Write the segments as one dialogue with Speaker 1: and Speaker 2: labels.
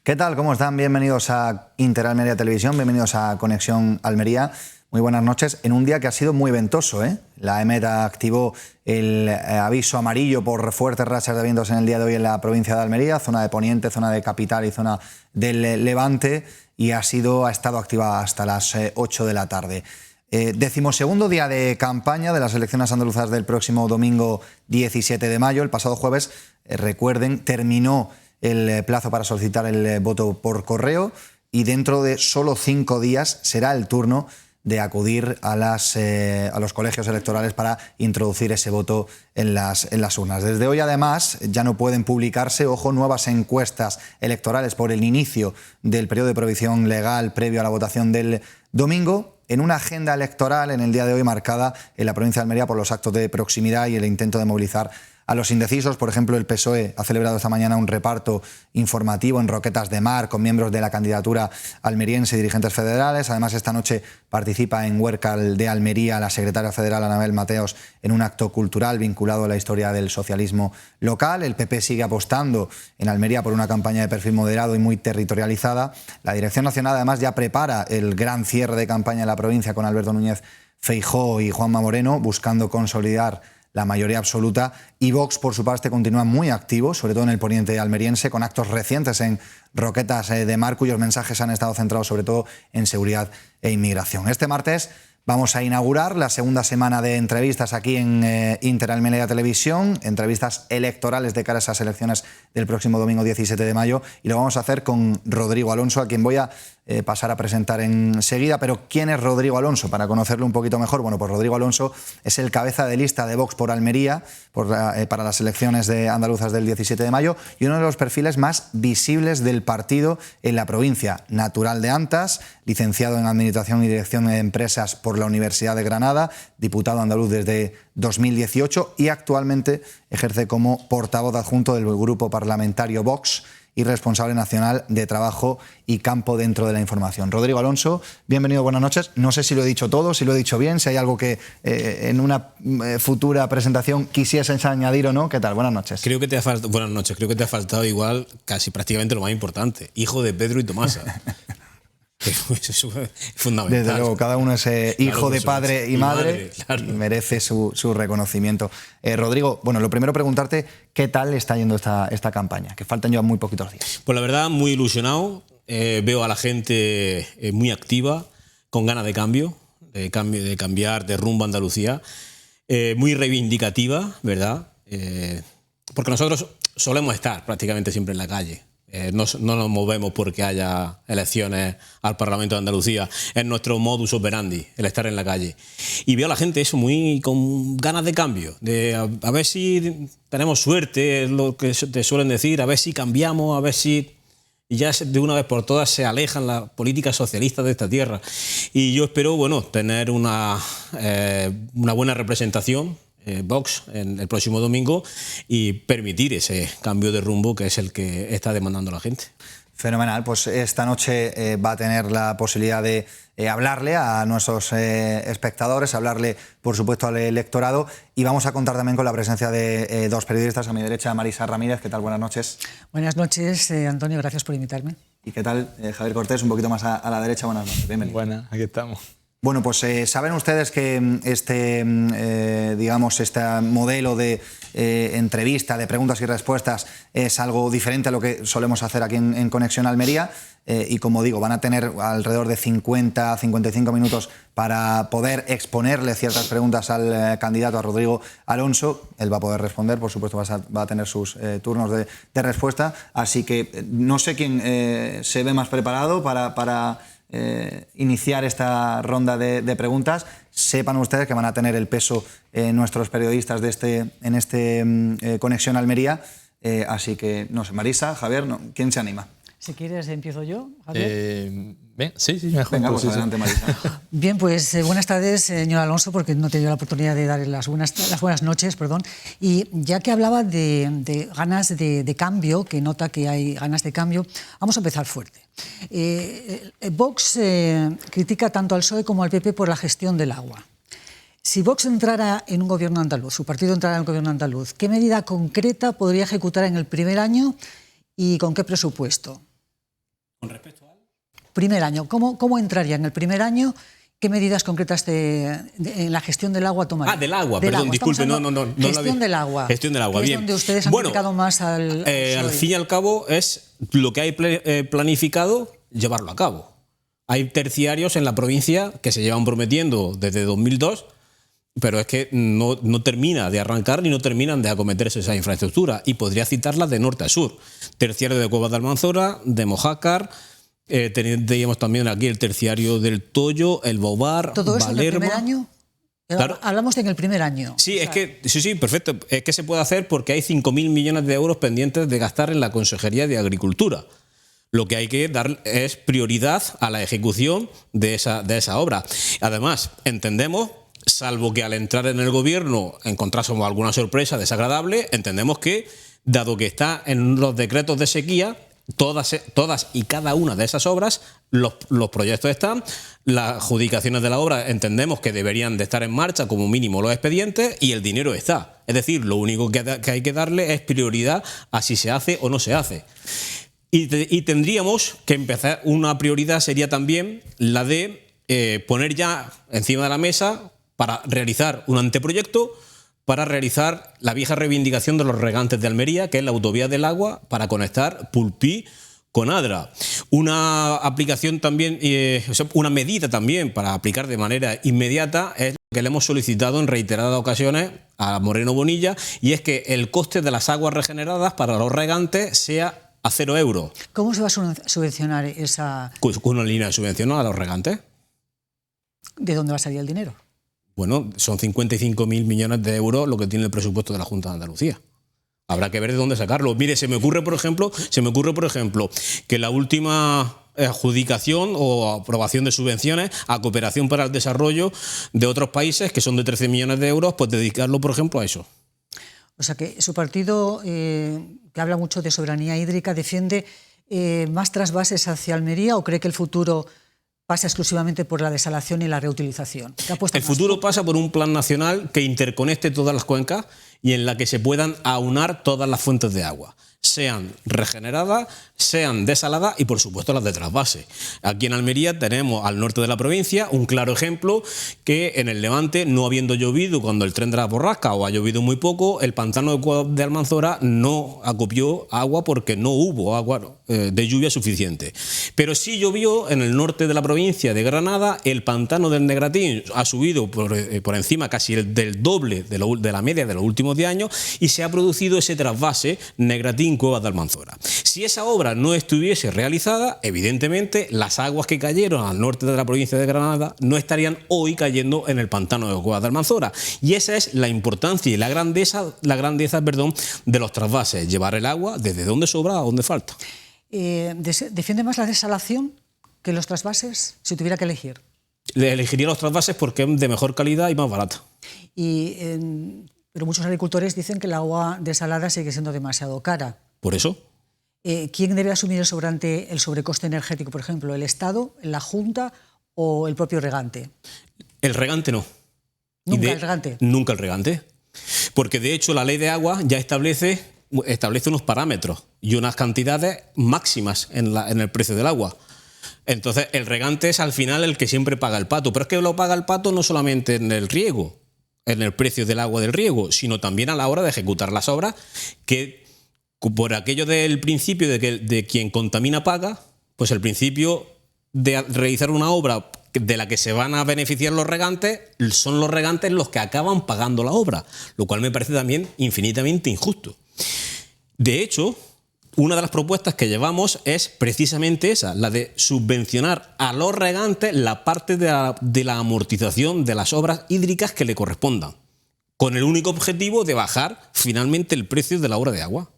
Speaker 1: ¿Qué tal? ¿Cómo están? Bienvenidos a Interalmería Televisión, bienvenidos a Conexión Almería. Muy buenas noches. En un día que ha sido muy ventoso, ¿eh? La EMET activó el aviso amarillo por fuertes rachas de vientos en el día de hoy en la provincia de Almería, zona de Poniente, zona de Capital y zona del Levante, y ha estado activada hasta las 8 de la tarde. 12º día de campaña de las elecciones andaluzas del próximo domingo 17 de mayo. El pasado jueves, recuerden, terminó el plazo para solicitar el voto por correo y dentro de solo 5 días será el turno de acudir a los colegios electorales para introducir ese voto en las urnas. Desde hoy, además, ya no pueden publicarse, nuevas encuestas electorales por el inicio del periodo de prohibición legal previo a la votación del domingo, en una agenda electoral en el día de hoy marcada en la provincia de Almería por los actos de proximidad y el intento de movilizar a los indecisos. Por ejemplo, el PSOE ha celebrado esta mañana un reparto informativo en Roquetas de Mar con miembros de la candidatura almeriense y dirigentes federales. Además, esta noche participa en Huércal de Almería la secretaria federal Anabel Mateos en un acto cultural vinculado a la historia del socialismo local. El PP sigue apostando en Almería por una campaña de perfil moderado y muy territorializada. La Dirección Nacional, además, ya prepara el gran cierre de campaña en la provincia con Alberto Núñez Feijóo y Juanma Moreno, buscando consolidar la mayoría absoluta, y Vox, por su parte, continúa muy activo, sobre todo en el poniente almeriense, con actos recientes en Roquetas de Mar, cuyos mensajes han estado centrados sobre todo en seguridad e inmigración. Este martes vamos a inaugurar la segunda semana de entrevistas aquí en Interalmería Televisión, entrevistas electorales de cara a esas elecciones del próximo domingo 17 de mayo, y lo vamos a hacer con Rodrigo Alonso, a quien voy a pasar a presentar enseguida. Pero ¿quién es Rodrigo Alonso? Para conocerlo un poquito mejor, bueno, pues Rodrigo Alonso es el cabeza de lista de Vox por Almería para las elecciones andaluzas del 17 de mayo y uno de los perfiles más visibles del partido en la provincia. Natural de Antas, licenciado en Administración y Dirección de Empresas por la Universidad de Granada, diputado andaluz desde 2018 y actualmente ejerce como portavoz adjunto del grupo parlamentario Vox y responsable nacional de Trabajo y Campo dentro de la Información. Rodrigo Alonso, bienvenido, buenas noches. No sé si lo he dicho todo, si lo he dicho bien, si hay algo que en una futura presentación quisieses añadir o no. ¿Qué tal? Buenas noches.
Speaker 2: Buenas noches. Creo que te ha faltado igual casi prácticamente lo más importante. Hijo de Pedro y Tomasa. Eso es fundamental.
Speaker 1: Desde luego, cada uno es hijo de padre y madre,
Speaker 2: claro.
Speaker 1: Y merece su reconocimiento. Rodrigo, bueno, lo primero preguntarte qué tal está yendo esta campaña, que faltan ya muy poquitos días.
Speaker 2: Pues la verdad, muy ilusionado. Veo a la gente muy activa, con ganas de cambiar de rumbo a Andalucía, muy reivindicativa, ¿verdad? Porque nosotros solemos estar prácticamente siempre en la calle. No nos movemos porque haya elecciones al Parlamento de Andalucía. Es nuestro modus operandi, el estar en la calle. Y veo a la gente eso muy con ganas de cambio, de a ver si tenemos suerte, es lo que te suelen decir, a ver si cambiamos, a ver si ya de una vez por todas se alejan las políticas socialistas de esta tierra. Y yo espero, bueno, tener una buena representación Vox en el próximo domingo y permitir ese cambio de rumbo que es el que está demandando la gente.
Speaker 1: Fenomenal, pues esta noche va a tener la posibilidad de hablarle a nuestros espectadores, hablarle por supuesto al electorado, y vamos a contar también con la presencia de dos periodistas. A mi derecha, Marisa Ramírez. ¿Qué tal? Buenas noches.
Speaker 3: Buenas noches, Antonio, gracias por invitarme.
Speaker 1: ¿Y qué tal, Javier Cortés? Un poquito más a la derecha. Buenas noches, bienvenido.
Speaker 4: Buenas, aquí estamos.
Speaker 1: Bueno, pues saben ustedes que este modelo de entrevista, de preguntas y respuestas, es algo diferente a lo que solemos hacer aquí en Conexión Almería, y como digo, van a tener alrededor de 50-55 minutos para poder exponerle ciertas preguntas al candidato, a Rodrigo Alonso. Él va a poder responder, por supuesto va a tener sus turnos de respuesta, así que no sé quién se ve más preparado para iniciar esta ronda de preguntas. Sepan ustedes que van a tener el peso nuestros periodistas en este Conexión Almería, así que no sé, Marisa, Javier, ¿quién se anima?
Speaker 3: Si quieres, empiezo yo, Javier.
Speaker 4: Sí, mejor.
Speaker 1: Venga, pues adelante, Marisa.
Speaker 3: Bien, pues buenas tardes, señor Alonso, porque no he tenido la oportunidad de darle las buenas noches, perdón. Y ya que hablaba de ganas de cambio, que nota que hay ganas de cambio, vamos a empezar fuerte. Vox critica tanto al PSOE como al PP por la gestión del agua. Si Vox entrara en un gobierno andaluz, su partido entrara en un gobierno andaluz, ¿qué medida concreta podría ejecutar en el primer año y con qué presupuesto?
Speaker 2: Con respecto al
Speaker 3: primer año, ¿cómo entraría en el primer año? ¿Qué medidas concretas en la gestión del agua tomarían?
Speaker 2: Del agua, perdón, disculpe, no.
Speaker 3: Gestión del agua.
Speaker 2: Gestión del agua,
Speaker 3: que
Speaker 2: bien.
Speaker 3: Es donde ustedes han criticado más al
Speaker 2: fin y al cabo es lo que hay planificado llevarlo a cabo. Hay terciarios en la provincia que se llevan prometiendo desde 2002, pero es que no termina de arrancar ni no terminan de acometerse esa infraestructura. Y podría citarlas de norte a sur. Terciario de Cuevas de Almanzora, de Mojácar. Teníamos también aquí el terciario del Toyo, el Bobar,
Speaker 3: ¿todo eso
Speaker 2: Valerma.
Speaker 3: en el primer año?
Speaker 2: Claro.
Speaker 3: Hablamos de en el primer año.
Speaker 2: Sí, sí, perfecto. Es que se puede hacer porque hay 5.000 millones de euros pendientes de gastar en la Consejería de Agricultura. Lo que hay que dar es prioridad a la ejecución de esa obra. Además, entendemos, salvo que al entrar en el gobierno encontrásemos alguna sorpresa desagradable, entendemos que, dado que está en los decretos de sequía, todas y cada una de esas obras, los proyectos están, las adjudicaciones de la obra entendemos que deberían de estar en marcha como mínimo los expedientes y el dinero está. Es decir, lo único que hay que darle es prioridad a si se hace o no se hace. Y tendríamos que empezar, una prioridad sería también la de poner ya encima de la mesa para realizar un anteproyecto para realizar la vieja reivindicación de los regantes de Almería, que es la autovía del agua para conectar Pulpí con Adra. Una aplicación también, una medida también para aplicar de manera inmediata es lo que le hemos solicitado en reiteradas ocasiones a Moreno Bonilla, y es que el coste de las aguas regeneradas para los regantes sea a 0 euros.
Speaker 3: ¿Cómo se va a subvencionar esa...?
Speaker 2: Con una línea de subvención a los regantes.
Speaker 3: ¿De dónde va a salir el dinero?
Speaker 2: Bueno, son 55.000 millones de euros lo que tiene el presupuesto de la Junta de Andalucía. Habrá que ver de dónde sacarlo. Mire, se me ocurre, por ejemplo, que la última adjudicación o aprobación de subvenciones a cooperación para el desarrollo de otros países, que son de 13 millones de euros, pues dedicarlo, por ejemplo, a eso.
Speaker 3: O sea que su partido, que habla mucho de soberanía hídrica, defiende más trasvases hacia Almería, ¿o cree que el futuro pasa exclusivamente por la desalación y la reutilización?
Speaker 2: El futuro pasa por un plan nacional que interconecte todas las cuencas y en la que se puedan aunar todas las fuentes de agua, sean regeneradas, sean desaladas y, por supuesto, las de trasvase. Aquí en Almería tenemos, al norte de la provincia, un claro ejemplo que en el Levante, no habiendo llovido cuando el tren de la borrasca o ha llovido muy poco, el pantano de Almanzora no acopió agua porque no hubo agua de lluvia suficiente. Pero sí llovió en el norte de la provincia de Granada, el pantano del Negratín ha subido por encima casi del doble de la media de los últimos 10 años y se ha producido ese trasvase Negratín-Cuevas de Almanzora. Si esa obra no estuviese realizada, evidentemente las aguas que cayeron al norte de la provincia de Granada no estarían hoy cayendo en el pantano de Cuevas de Almanzora. Y esa es la importancia y la grandeza de los trasvases, llevar el agua desde donde sobra a donde falta.
Speaker 3: ¿Defiende más la desalación que los trasvases, si tuviera que elegir?
Speaker 2: Le elegiría los trasvases porque es de mejor calidad y más barata.
Speaker 3: Pero muchos agricultores dicen que el agua desalada sigue siendo demasiado cara.
Speaker 2: ¿Por eso?
Speaker 3: ¿Quién debe asumir el sobrecoste energético, por ejemplo? ¿El Estado, la Junta o el propio regante?
Speaker 2: El regante no.
Speaker 3: ¿Nunca el regante?
Speaker 2: Nunca el regante. Porque de hecho la ley de agua ya establece unos parámetros y unas cantidades máximas en el precio del agua. Entonces el regante es al final el que siempre paga el pato. Pero es que lo paga el pato no solamente en el riego, en el precio del agua del riego, sino también a la hora de ejecutar las obras, que por aquello del principio de quien contamina paga, pues el principio de realizar una obra de la que se van a beneficiar los regantes, son los regantes los que acaban pagando la obra, lo cual me parece también infinitamente injusto. De hecho, una de las propuestas que llevamos es precisamente esa, la de subvencionar a los regantes la parte de la amortización de las obras hídricas que le correspondan, con el único objetivo de bajar finalmente el precio de la obra de agua.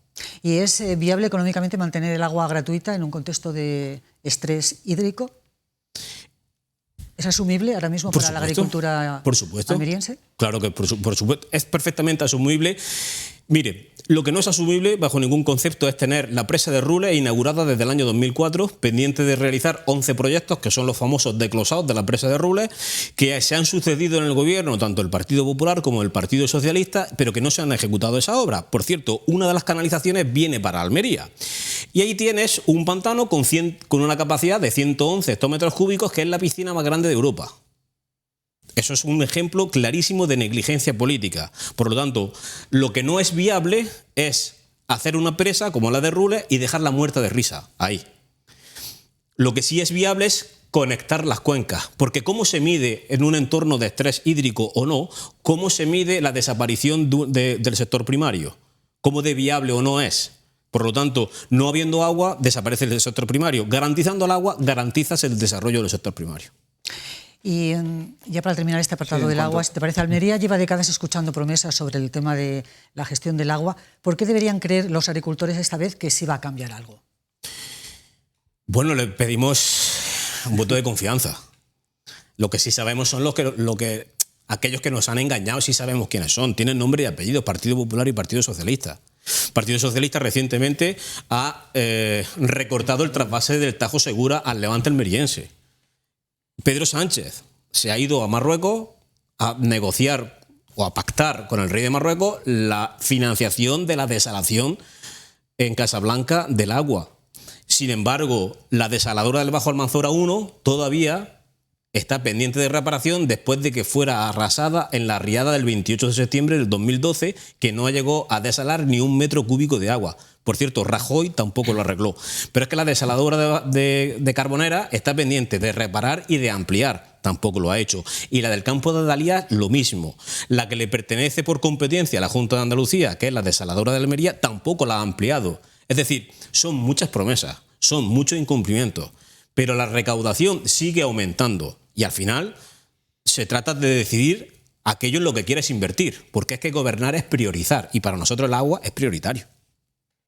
Speaker 3: ¿Y es viable económicamente mantener el agua gratuita en un contexto de estrés hídrico? ¿Es asumible ahora mismo para la agricultura almeriense?
Speaker 2: Claro que por supuesto, es perfectamente asumible. Mire, lo que no es asumible bajo ningún concepto es tener la presa de Rules inaugurada desde el año 2004, pendiente de realizar 11 proyectos, que son los famosos desglosados de la presa de Rules, que se han sucedido en el gobierno, tanto el Partido Popular como el Partido Socialista, pero que no se han ejecutado esa obra. Por cierto, una de las canalizaciones viene para Almería. Y ahí tienes un pantano con una capacidad de 111 hectómetros cúbicos, que es la piscina más grande de Europa. Eso es un ejemplo clarísimo de negligencia política. Por lo tanto, lo que no es viable es hacer una presa como la de Rules y dejarla muerta de risa ahí. Lo que sí es viable es conectar las cuencas, porque ¿cómo se mide en un entorno de estrés hídrico o no? ¿Cómo se mide la desaparición del sector primario? ¿Cómo de viable o no es? Por lo tanto, no habiendo agua, desaparece el sector primario. Garantizando el agua, garantizas el desarrollo del sector primario.
Speaker 3: Y ya para terminar este apartado del agua, si te parece, Almería lleva décadas escuchando promesas sobre el tema de la gestión del agua. ¿Por qué deberían creer los agricultores esta vez que sí va a cambiar algo?
Speaker 2: Bueno, le pedimos un voto de confianza. Lo que sí sabemos son aquellos que nos han engañado, sí sabemos quiénes son. Tienen nombre y apellido, Partido Popular y Partido Socialista. Partido Socialista recientemente ha recortado el trasvase del Tajo Segura al Levante almeriense. Pedro Sánchez se ha ido a Marruecos a negociar o a pactar con el rey de Marruecos la financiación de la desalación en Casablanca del agua. Sin embargo, la desaladora del Bajo Almanzora 1 todavía está pendiente de reparación después de que fuera arrasada en la riada del 28 de septiembre del 2012, que no llegó a desalar ni un metro cúbico de agua. Por cierto, Rajoy tampoco lo arregló. Pero es que la desaladora de Carbonera está pendiente de reparar y de ampliar. Tampoco lo ha hecho. Y la del campo de Dalía, lo mismo. La que le pertenece por competencia a la Junta de Andalucía, que es la desaladora de Almería, tampoco la ha ampliado. Es decir, son muchas promesas, son muchos incumplimientos. Pero la recaudación sigue aumentando. Y al final se trata de decidir aquello en lo que quieres invertir. Porque es que gobernar es priorizar. Y para nosotros el agua es prioritario.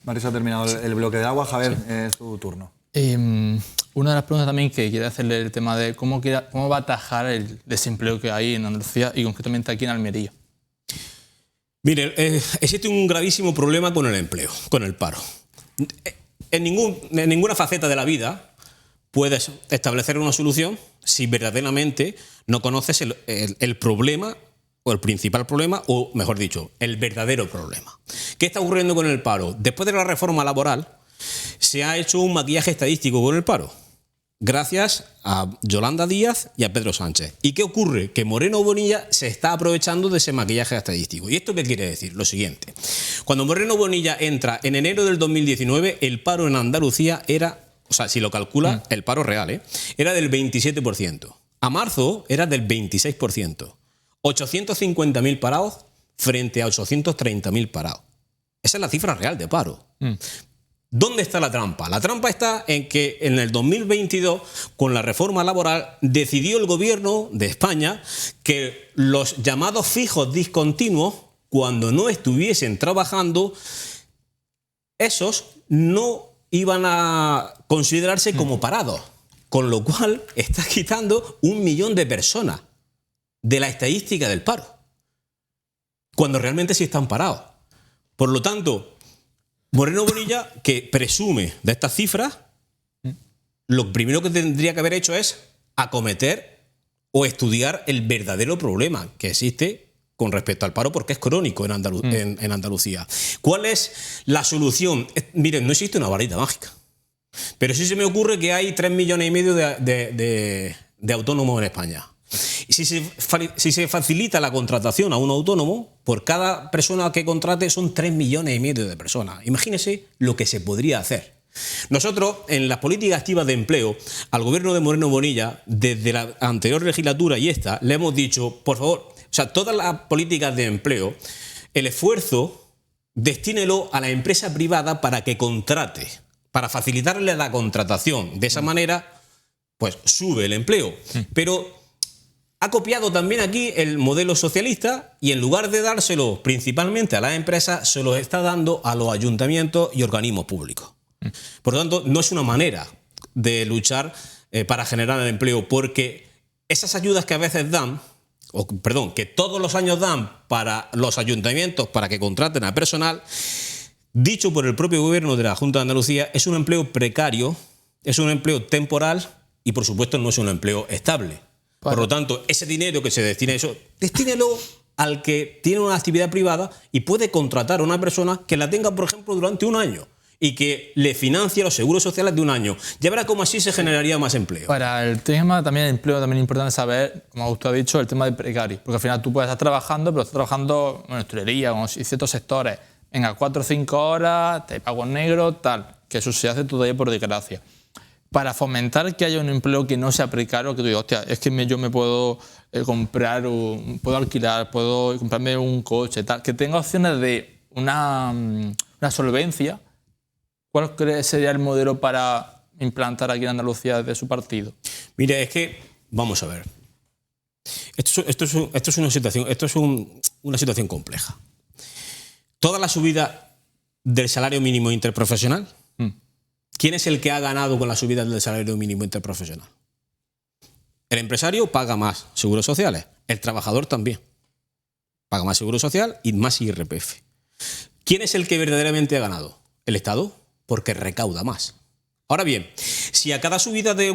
Speaker 1: Mario, ha terminado el bloque de agua. Javier, es tu turno.
Speaker 4: Una de las preguntas también que quiero hacerle el tema de cómo va a atajar el desempleo que hay en Andalucía y concretamente aquí en Almería.
Speaker 2: Mire, existe un gravísimo problema con el empleo, con el paro. En ninguna faceta de la vida puedes establecer una solución si verdaderamente no conoces el problema o el principal problema, o mejor dicho, el verdadero problema. ¿Qué está ocurriendo con el paro? Después de la reforma laboral se ha hecho un maquillaje estadístico con el paro, gracias a Yolanda Díaz y a Pedro Sánchez. ¿Y qué ocurre? Que Moreno Bonilla se está aprovechando de ese maquillaje estadístico. ¿Y esto qué quiere decir? Lo siguiente. Cuando Moreno Bonilla entra en enero del 2019, el paro en Andalucía era, o sea, si lo calcula, el paro real, era del 27%. A marzo era del 26%. 850.000 parados frente a 830.000 parados. Esa es la cifra real de paro. ¿Dónde está la trampa? La trampa está en que en el 2022, con la reforma laboral, decidió el gobierno de España que los llamados fijos discontinuos, cuando no estuviesen trabajando, esos no iban a considerarse como parados. Con lo cual está quitando 1 millón de personas de la estadística del paro, cuando realmente sí están parados. Por lo tanto, Moreno Bonilla, que presume de estas cifras, lo primero que tendría que haber hecho es acometer o estudiar el verdadero problema que existe con respecto al paro, porque es crónico en Andalucía. ¿Cuál es la solución? Miren, no existe una varita mágica, pero sí se me ocurre que hay 3,5 millones de autónomos en España. Y si se facilita la contratación a un autónomo, por cada persona que contrate son 3,5 millones de personas. Imagínense lo que se podría hacer. Nosotros, en las políticas activas de empleo, al gobierno de Moreno Bonilla, desde la anterior legislatura y esta, le hemos dicho, por favor, o sea, todas las políticas de empleo, el esfuerzo, destínelo a la empresa privada para que contrate, para facilitarle la contratación. De esa manera, pues sube el empleo. Pero ha copiado también aquí el modelo socialista y en lugar de dárselo principalmente a las empresas, se lo está dando a los ayuntamientos y organismos públicos. Por lo tanto, no es una manera de luchar para generar el empleo, porque esas ayudas que a veces dan, que todos los años dan para los ayuntamientos para que contraten a personal, dicho por el propio gobierno de la Junta de Andalucía, es un empleo precario, es un empleo temporal y, por supuesto, no es un empleo estable. Por lo tanto, ese dinero que se destina a eso, destínelo al que tiene una actividad privada y puede contratar a una persona que la tenga, por ejemplo, durante un año. y que le financie los seguros sociales de un año. Ya verá cómo así se generaría más empleo.
Speaker 4: Para el tema también del empleo, también es importante saber, como usted ha dicho, el tema del precario. Porque al final tú puedes estar trabajando, pero estás trabajando en hostelería o en ciertos sectores. Venga, 4 o 5 horas, te pago en negro, tal. Que eso se hace todavía por desgracia. Para fomentar que haya un empleo que no sea precario, que tú digas, hostia, es que yo me puedo comprar, puedo alquilar, puedo comprarme un coche, tal. Que tenga opciones de una solvencia. ¿Cuál cree sería el modelo para implantar aquí en Andalucía desde su partido?
Speaker 2: Mire, es que, vamos a ver, esto es una situación compleja. Toda la subida del salario mínimo interprofesional, ¿quién es el que ha ganado con la subida del salario mínimo interprofesional? El empresario paga más seguros sociales, el trabajador también. Paga más seguro social y más IRPF. ¿Quién es el que verdaderamente ha ganado? ¿El Estado? Porque recauda más. Ahora bien, si a cada subida de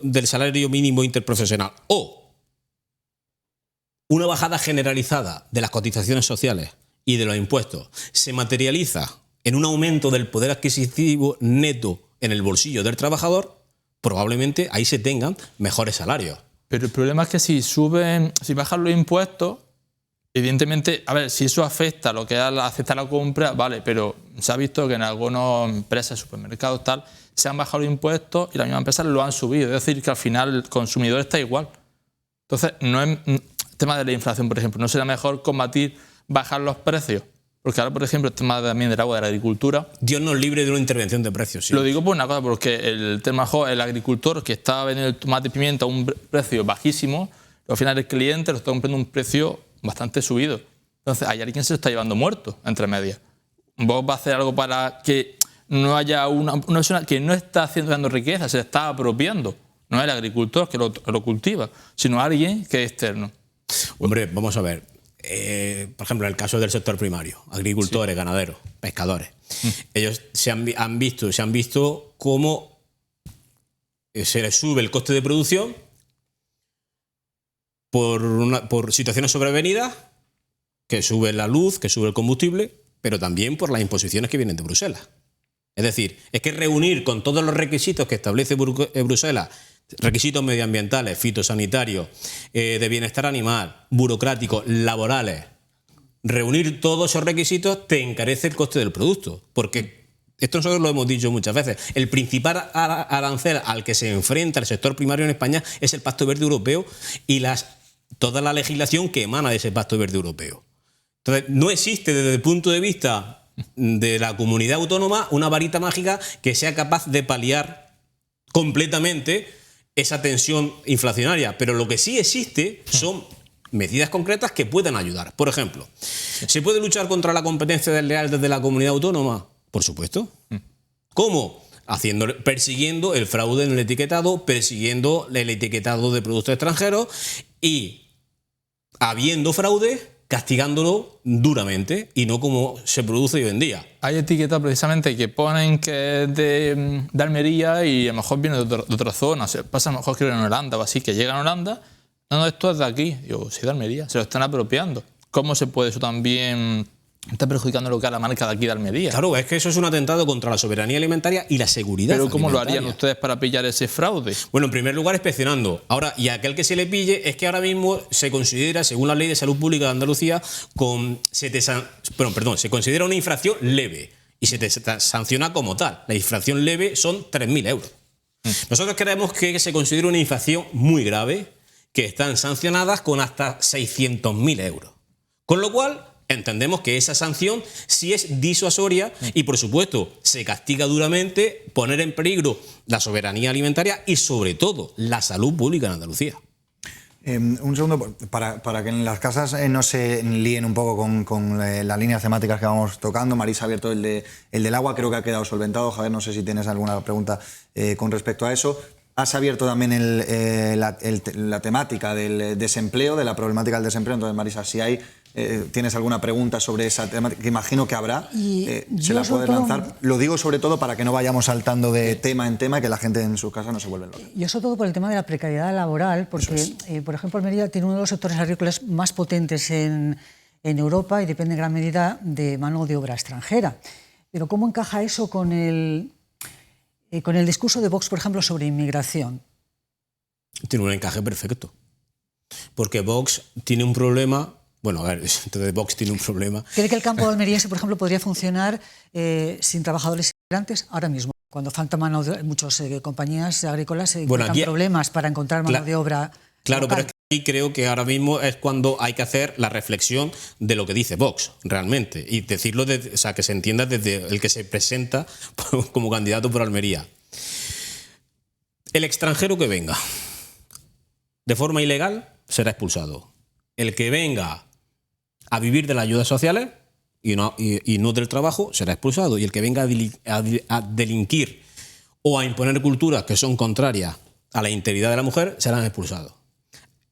Speaker 2: del salario mínimo interprofesional o una bajada generalizada de las cotizaciones sociales y de los impuestos se materializa en un aumento del poder adquisitivo neto en el bolsillo del trabajador, probablemente ahí se tengan mejores salarios.
Speaker 4: Pero el problema es que si bajan los impuestos, evidentemente, a ver, si eso afecta lo que es aceptar la compra, vale, pero se ha visto que en algunas empresas, supermercados, tal, se han bajado los impuestos y las mismas empresas lo han subido. Es decir, que al final el consumidor está igual. Entonces, no es tema de la inflación, por ejemplo, ¿no será mejor bajar los precios? Porque ahora, por ejemplo, el tema también del agua, de la agricultura.
Speaker 2: Dios nos libre de una intervención de precios. Sí.
Speaker 4: Lo digo por una cosa, porque el agricultor que está vendiendo el tomate y pimienta a un precio bajísimo, al final el cliente lo está comprando a un precio bastante subido. Entonces, hay alguien que se lo está llevando muerto entre medias. Vos vas a hacer algo para que no haya una persona que no está dando riqueza, se está apropiando. No es el agricultor que lo cultiva, sino alguien que es externo.
Speaker 2: Hombre, vamos a ver. Por ejemplo, en el caso del sector primario, agricultores, sí, ganaderos, pescadores. Ellos se han visto cómo se les sube el coste de producción por situaciones sobrevenidas, que sube la luz, que sube el combustible, pero también por las imposiciones que vienen de Bruselas. Es decir, es que reunir con todos los requisitos que establece Bruselas, requisitos medioambientales, fitosanitarios, de bienestar animal, burocráticos, laborales, reunir todos esos requisitos te encarece el coste del producto, porque esto nosotros lo hemos dicho muchas veces, el principal arancel al que se enfrenta el sector primario en España es el Pacto Verde Europeo y toda la legislación que emana de ese Pacto Verde Europeo. Entonces, no existe desde el punto de vista de la comunidad autónoma una varita mágica que sea capaz de paliar completamente esa tensión inflacionaria, pero lo que sí existe son medidas concretas que puedan ayudar. Por ejemplo, ¿se puede luchar contra la competencia desleal desde la comunidad autónoma? Por supuesto. ¿Cómo? Persiguiendo el fraude en el etiquetado, persiguiendo el etiquetado de productos extranjeros y, habiendo fraude, castigándolo duramente y no como se produce hoy en día.
Speaker 4: Hay etiquetas precisamente que ponen que es de Almería y a lo mejor viene de otra zona. O sea, pasa a lo mejor que en Holanda o así, que llegan a Holanda. No, esto es de aquí. Digo, sí, de Almería. Se lo están apropiando. ¿Cómo se puede eso también está perjudicando lo que es la marca de aquí de Almería?
Speaker 2: Claro, es que eso es un atentado contra la soberanía alimentaria y la seguridad
Speaker 4: alimentaria. ¿Pero cómo lo harían ustedes para pillar ese fraude?
Speaker 2: Bueno, en primer lugar, inspeccionando. Ahora, y aquel que se le pille, es que ahora mismo se considera, según la Ley de Salud Pública de Andalucía, se considera una infracción leve y se te sanciona como tal. La infracción leve son 3.000 euros. Nosotros creemos que se considera una infracción muy grave, que están sancionadas con hasta 600.000 euros. Con lo cual, entendemos que esa sanción sí es disuasoria y, por supuesto, se castiga duramente poner en peligro la soberanía alimentaria y, sobre todo, la salud pública en Andalucía.
Speaker 1: Un segundo, para que en las casas no se líen un poco con las líneas temáticas que vamos tocando. Marisa ha abierto el del agua, creo que ha quedado solventado. Javier, no sé si tienes alguna pregunta con respecto a eso. Has abierto también la temática del desempleo, de la problemática del desempleo. Entonces, Marisa, si tienes alguna pregunta sobre esa temática, que imagino que habrá, se la puedes lanzar. Lo digo sobre todo para que no vayamos saltando de tema en tema, que la gente en sus casas no se vuelve loca.
Speaker 3: Yo sobre todo por el tema de la precariedad laboral, porque, por ejemplo, Almería tiene uno de los sectores agrícolas más potentes en Europa y depende en gran medida de mano de obra extranjera. Pero ¿cómo encaja eso con el discurso de Vox, por ejemplo, sobre inmigración?
Speaker 2: Tiene un encaje perfecto. Porque Vox tiene un problema... Bueno, a ver, entonces Vox tiene un problema.
Speaker 3: ¿Cree que el campo de almeriense, por ejemplo, podría funcionar sin trabajadores inmigrantes ahora mismo? Cuando falta mano de muchas compañías agrícolas encuentran problemas para encontrar mano de obra.
Speaker 2: Claro,
Speaker 3: local.
Speaker 2: pero es que ahí creo que ahora mismo es cuando hay que hacer la reflexión de lo que dice Vox, realmente. Y decirlo, o sea, que se entienda desde el que se presenta como candidato por Almería. El extranjero que venga de forma ilegal será expulsado. El que venga a vivir de las ayudas sociales y no del trabajo será expulsado. Y el que venga a delinquir o a imponer culturas que son contrarias a la integridad de la mujer serán expulsados.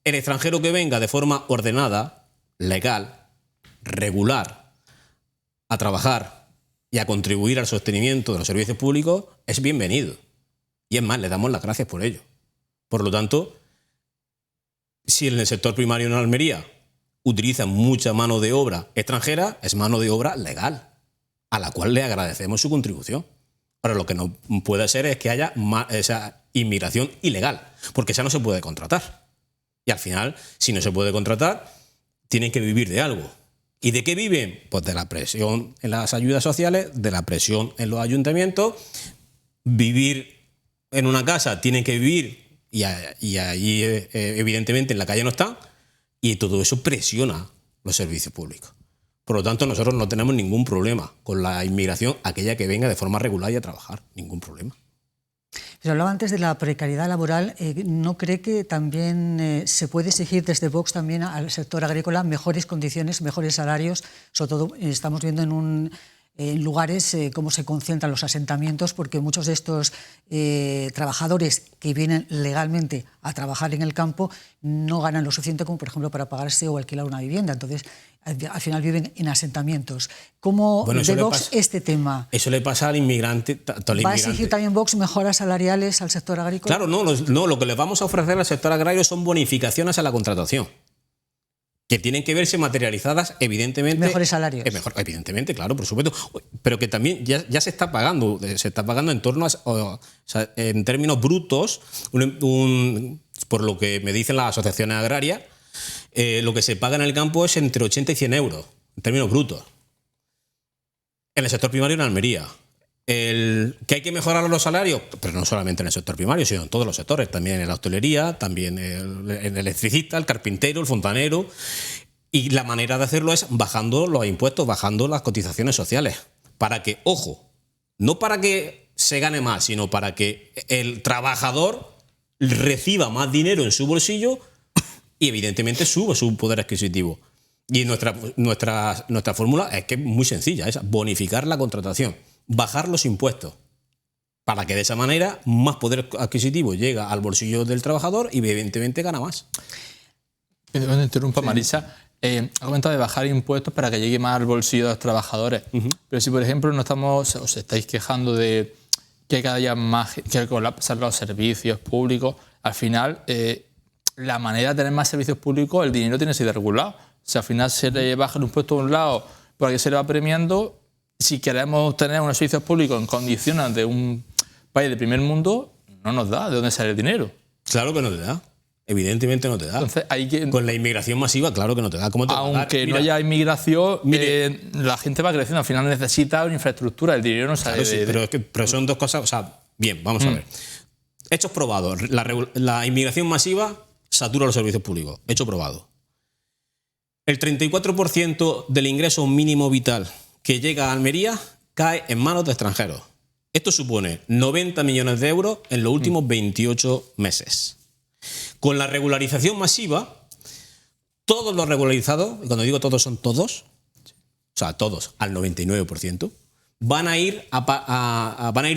Speaker 2: El extranjero que venga de forma ordenada, legal, regular, a trabajar y a contribuir al sostenimiento de los servicios públicos es bienvenido. Y es más, le damos las gracias por ello. Por lo tanto, si en el sector primario en Almería utilizan mucha mano de obra extranjera, es mano de obra legal, a la cual le agradecemos su contribución. Ahora, lo que no puede ser es que haya esa inmigración ilegal, porque esa no se puede contratar. Y al final, si no se puede contratar, tienen que vivir de algo. ¿Y de qué viven? Pues de la presión en las ayudas sociales, de la presión en los ayuntamientos. Vivir en una casa, tienen que vivir, y allí evidentemente en la calle no están, y todo eso presiona los servicios públicos. Por lo tanto, nosotros no tenemos ningún problema con la inmigración, aquella que venga de forma regular y a trabajar. Ningún problema.
Speaker 3: Pero hablaba antes de la precariedad laboral. ¿No cree que también se puede exigir desde Vox también al sector agrícola mejores condiciones, mejores salarios? Sobre todo estamos viendo en lugares cómo se concentran los asentamientos, porque muchos de estos trabajadores que vienen legalmente a trabajar en el campo no ganan lo suficiente como, por ejemplo, para pagarse o alquilar una vivienda. Entonces, al final viven en asentamientos. ¿Cómo ve Vox este tema?
Speaker 2: Eso le pasa al inmigrante.
Speaker 3: ¿Va a exigir también Vox mejoras salariales al sector agrícola?
Speaker 2: Claro, no, lo que le vamos a ofrecer al sector agrario son bonificaciones a la contratación, que tienen que verse materializadas, evidentemente.
Speaker 3: Mejores salarios.
Speaker 2: Evidentemente, claro, por supuesto. Pero que también ya se está pagando. Se está pagando en torno a, en términos brutos, por lo que me dicen las asociaciones agrarias, lo que se paga en el campo es entre 80 y 100 euros, en términos brutos. En el sector primario en Almería. ¿Que hay que mejorar los salarios? Pero no solamente en el sector primario, sino en todos los sectores, también en la hostelería, también el electricista, el carpintero, el fontanero. Y la manera de hacerlo es bajando los impuestos, bajando las cotizaciones sociales. Para que, ojo, no para que se gane más, sino para que el trabajador reciba más dinero en su bolsillo y evidentemente suba su poder adquisitivo. Y nuestra fórmula es que es muy sencilla, es bonificar la contratación, bajar los impuestos, para que de esa manera más poder adquisitivo llega al bolsillo del trabajador y evidentemente gana más.
Speaker 4: Perdón, interrumpa, sí. Marisa. Ha comentado de bajar impuestos para que llegue más al bolsillo de los trabajadores. Pero si, por ejemplo, os estáis quejando de que cada día más que colapsan los servicios públicos, al final la manera de tener más servicios públicos, el dinero tiene que ser regulado. O sea, al final se le baja el impuesto a un lado porque se le va premiando. Si queremos tener unos servicios públicos en condiciones de un país de primer mundo, no nos da. ¿De dónde sale el dinero?
Speaker 2: Claro que no te da. Evidentemente no te da.
Speaker 4: Entonces, hay que...
Speaker 2: Con la inmigración masiva, claro que no te da. ¿Cómo te
Speaker 4: Aunque no haya inmigración, la gente va creciendo. Al final necesita una infraestructura. El dinero no sale
Speaker 2: pero son dos cosas... O sea, bien, vamos a ver. Hechos probados. La inmigración masiva satura los servicios públicos. Hecho probado. El 34% del ingreso mínimo vital que llega a Almería cae en manos de extranjeros. Esto supone 90 millones de euros en los últimos 28 meses. Con la regularización masiva, todos los regularizados, y cuando digo todos son todos, o sea, todos, al 99%, van a ir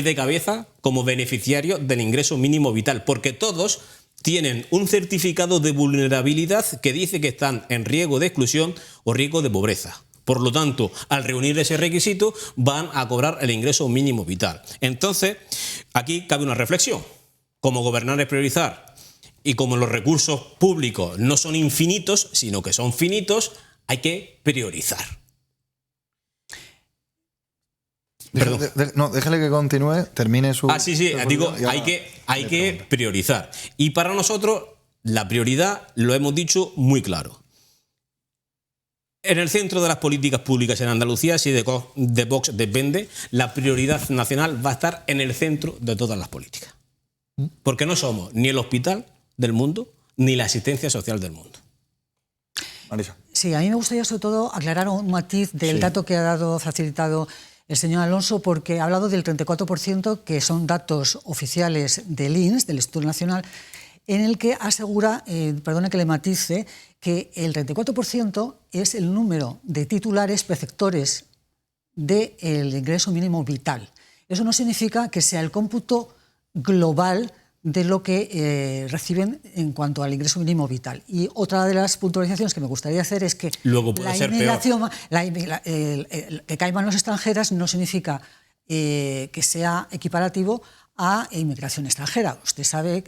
Speaker 2: de cabeza como beneficiarios del ingreso mínimo vital, porque todos tienen un certificado de vulnerabilidad que dice que están en riesgo de exclusión o riesgo de pobreza. Por lo tanto, al reunir ese requisito, van a cobrar el ingreso mínimo vital. Entonces, aquí cabe una reflexión. Como gobernar es priorizar, y como los recursos públicos no son infinitos, sino que son finitos, hay que priorizar. Perdón.
Speaker 1: No, déjale que continúe, termine su...
Speaker 2: Sí, digo, hay que priorizar. Y para nosotros, la prioridad, lo hemos dicho muy claro. En el centro de las políticas públicas en Andalucía, si de Vox depende, la prioridad nacional va a estar en el centro de todas las políticas. Porque no somos ni el hospital del mundo, ni la asistencia social del mundo.
Speaker 1: Marisa.
Speaker 3: Sí, a mí me gustaría sobre todo aclarar un matiz del dato que ha facilitado el señor Alonso, porque ha hablado del 34%, que son datos oficiales del INS, del Instituto Nacional, en el que asegura, perdone que le matice, que el 34% es el número de titulares preceptores del ingreso mínimo vital. Eso no significa que sea el cómputo global de lo que reciben en cuanto al ingreso mínimo vital. Y otra de las puntualizaciones que me gustaría hacer es que
Speaker 2: luego puede ser peor.
Speaker 3: Que caigan manos extranjeras no significa que sea equiparativo a inmigración extranjera. Usted sabe,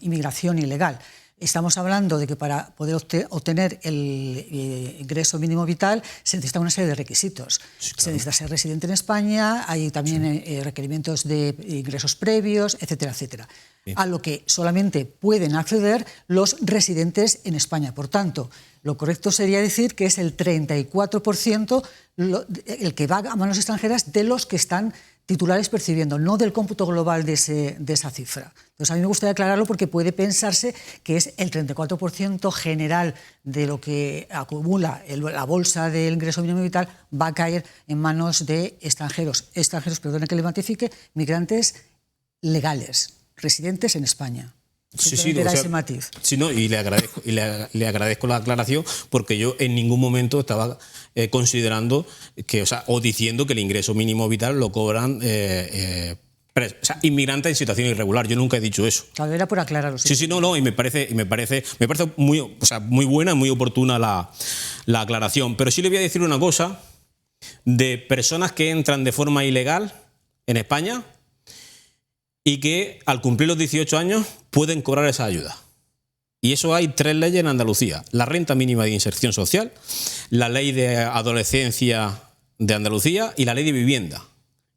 Speaker 3: inmigración ilegal. Estamos hablando de que para poder obtener el ingreso mínimo vital se necesita una serie de requisitos. Sí, claro. Se necesita ser residente en España, hay también requerimientos de ingresos previos, etcétera, etcétera. Sí. A lo que solamente pueden acceder los residentes en España. Por tanto, lo correcto sería decir que es el 34% el que va a manos extranjeras de los que están titulares percibiendo, no del cómputo global de esa cifra. Entonces, a mí me gustaría aclararlo porque puede pensarse que es el 34% general de lo que acumula la bolsa del ingreso mínimo vital va a caer en manos de extranjeros, perdone que le matifique, migrantes legales, residentes en España. Ese matiz.
Speaker 2: Sí, no, y le agradezco la aclaración, porque yo en ningún momento estaba considerando que, o diciendo que el ingreso mínimo vital lo cobran inmigrantes en situación irregular. Yo nunca he dicho eso.
Speaker 3: Claro, era por aclararlo.
Speaker 2: Sí, no, y me parece muy buena, muy oportuna la aclaración. Pero sí le voy a decir una cosa de personas que entran de forma ilegal en España y que al cumplir los 18 años pueden cobrar esa ayuda. Y eso hay 3 leyes en Andalucía: la renta mínima de inserción social, la ley de adolescencia de Andalucía y la ley de vivienda.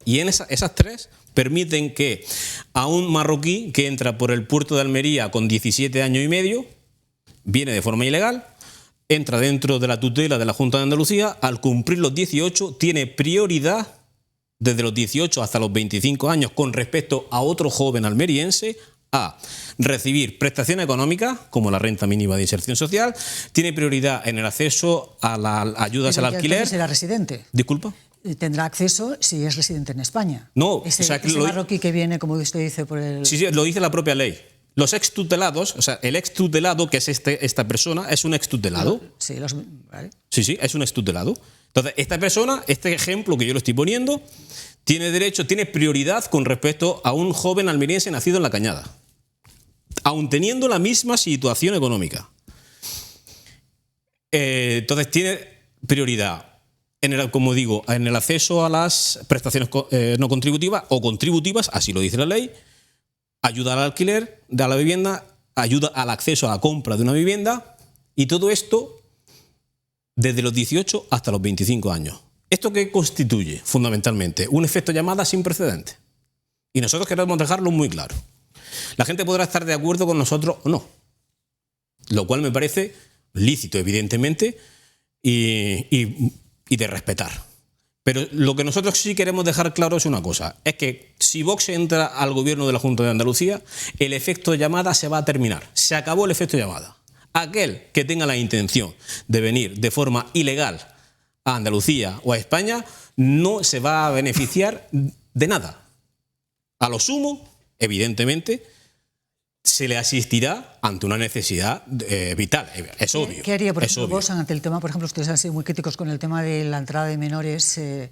Speaker 2: Y en esas 3 permiten que a un marroquí que entra por el puerto de Almería con 17 años y medio, viene de forma ilegal, entra dentro de la tutela de la Junta de Andalucía, al cumplir los 18 tiene prioridad desde los 18 hasta los 25 años con respecto a otro joven almeriense a recibir prestaciones económicas como la renta mínima de inserción social, tiene prioridad en el acceso a las ayudas al alquiler.
Speaker 3: ¿Será residente?
Speaker 2: ¿Disculpa?
Speaker 3: Tendrá acceso si es residente en España.
Speaker 2: No,
Speaker 3: ese marroquí que viene, como usted dice, por el...
Speaker 2: Sí, lo dice la propia ley. Los extutelados, el extutelado, que es esta persona, es un extutelado.
Speaker 3: Sí, ¿vale?
Speaker 2: Sí, es un extutelado. Entonces, esta persona, este ejemplo que yo lo estoy poniendo, tiene prioridad con respecto a un joven almeriense nacido en La Cañada, aun teniendo la misma situación económica. Entonces, tiene prioridad, como digo, en el acceso a las prestaciones no contributivas o contributivas, así lo dice la ley, ayuda al alquiler de la vivienda, ayuda al acceso a la compra de una vivienda, y todo esto desde los 18 hasta los 25 años. ¿Esto qué constituye? Fundamentalmente un efecto llamada sin precedentes. Y nosotros queremos dejarlo muy claro. La gente podrá estar de acuerdo con nosotros o no, lo cual me parece lícito, evidentemente, y de respetar. Pero lo que nosotros sí queremos dejar claro es una cosa, es que si Vox entra al gobierno de la Junta de Andalucía, el efecto llamada se va a terminar. Se acabó el efecto llamada. Aquel que tenga la intención de venir de forma ilegal a Andalucía o a España no se va a beneficiar de nada. A lo sumo, evidentemente, se le asistirá ante una necesidad vital. Es obvio.
Speaker 3: ¿Qué haría, por ejemplo, vos ante el tema? Por ejemplo, ustedes han sido muy críticos con el tema de la entrada de menores en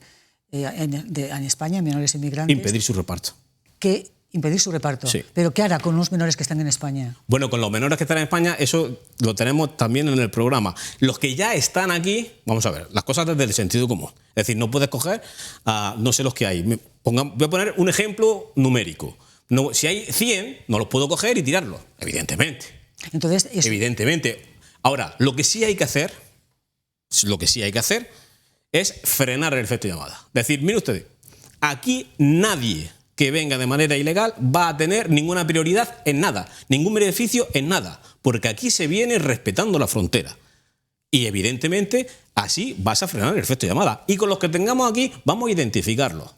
Speaker 3: España, menores inmigrantes.
Speaker 2: Impedir su reparto.
Speaker 3: Impedir su reparto.
Speaker 2: Sí.
Speaker 3: ¿Pero qué hará con los menores que están en España?
Speaker 2: Bueno, con los menores que están en España, eso lo tenemos también en el programa. Los que ya están aquí, vamos a ver, las cosas desde el sentido común. Es decir, no puedes coger a no sé los que hay. Voy a poner un ejemplo numérico. No, si hay 100, no los puedo coger y tirarlos, evidentemente.
Speaker 3: Entonces,
Speaker 2: evidentemente. Ahora, lo que sí hay que hacer es frenar el efecto llamada. Es decir, mire usted, Aquí nadie que venga de manera ilegal va a tener ninguna prioridad en nada, ningún beneficio en nada, porque aquí se viene respetando la frontera. Y evidentemente así vas a frenar el efecto llamada. Y con los que tengamos aquí vamos a identificarlos.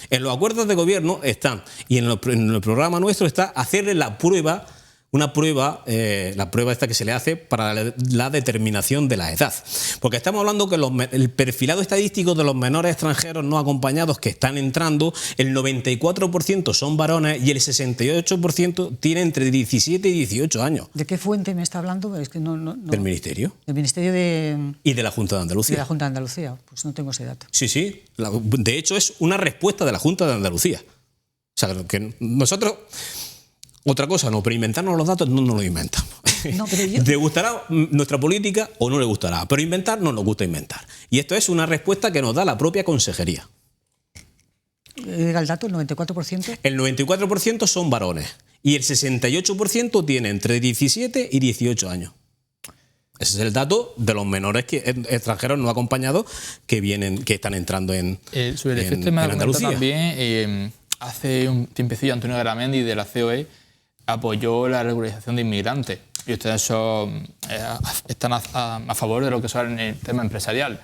Speaker 2: En los acuerdos de gobierno están, y en el programa nuestro está hacerle la prueba, una prueba, la prueba esta que se le hace para la determinación de la edad. Porque estamos hablando que el perfilado estadístico de los menores extranjeros no acompañados que están entrando, el 94% son varones y el 68% tiene entre 17 y 18 años.
Speaker 3: ¿De qué fuente me está hablando? Es que no.
Speaker 2: Del Ministerio.
Speaker 3: Del Ministerio de...
Speaker 2: Y de la Junta de Andalucía.
Speaker 3: De la Junta de Andalucía. Pues no tengo ese dato.
Speaker 2: Sí, sí. De hecho, es una respuesta de la Junta de Andalucía. O sea, que nosotros... Otra cosa, no, pero inventarnos los datos no nos los inventamos.
Speaker 3: No, pero
Speaker 2: ¿Te gustará nuestra política o no le gustará? Pero inventar no nos gusta inventar. Y esto es una respuesta que nos da la propia consejería.
Speaker 3: ¿Diga el dato, el 94%?
Speaker 2: El 94% son varones y el 68% tiene entre 17 y 18 años. Ese es el dato de los menores extranjeros no acompañados que están entrando en
Speaker 4: sobre el efecto me
Speaker 2: Andalucía.
Speaker 4: También, hace un tiempecillo Antonio Garamendi de la COE apoyó la regularización de inmigrantes y ustedes están a favor de lo que son el tema empresarial.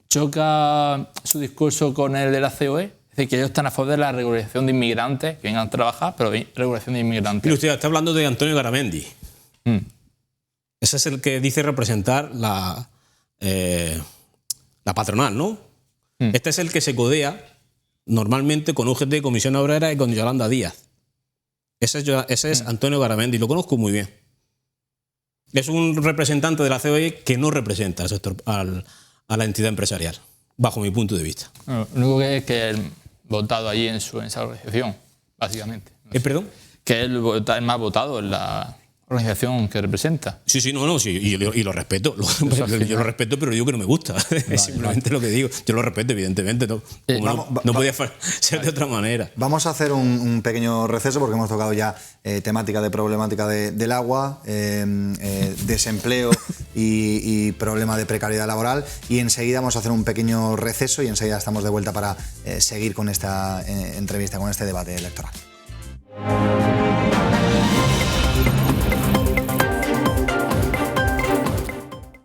Speaker 4: ¿Choca su discurso con el de la COE? Es decir, que ellos están a favor de la regularización de inmigrantes, que vengan a trabajar, pero regulación de inmigrantes.
Speaker 2: Mire, usted está hablando de Antonio Garamendi. Ese es el que dice representar la patronal, ¿no? Este es el que se codea normalmente con UGT, Comisión Obrera y con Yolanda Díaz. Ese es Antonio Garamendi, lo conozco muy bien. Es un representante de la COE que no representa al sector, a la entidad empresarial, bajo mi punto de vista.
Speaker 4: Lo único que es que él votado allí en esa organización, básicamente.
Speaker 2: ¿Perdón?
Speaker 4: Que él el más votado en la organización que representa.
Speaker 2: Sí, sí, y lo respeto. Yo lo respeto, pero digo que no me gusta. Es simplemente lo que digo. Yo lo respeto, evidentemente. No podía ser de otra manera.
Speaker 1: Vamos a hacer un pequeño receso porque hemos tocado ya temática de problemática del agua, desempleo y problema de precariedad laboral. Y enseguida vamos a hacer un pequeño receso y enseguida estamos de vuelta para seguir con esta entrevista, con este debate electoral.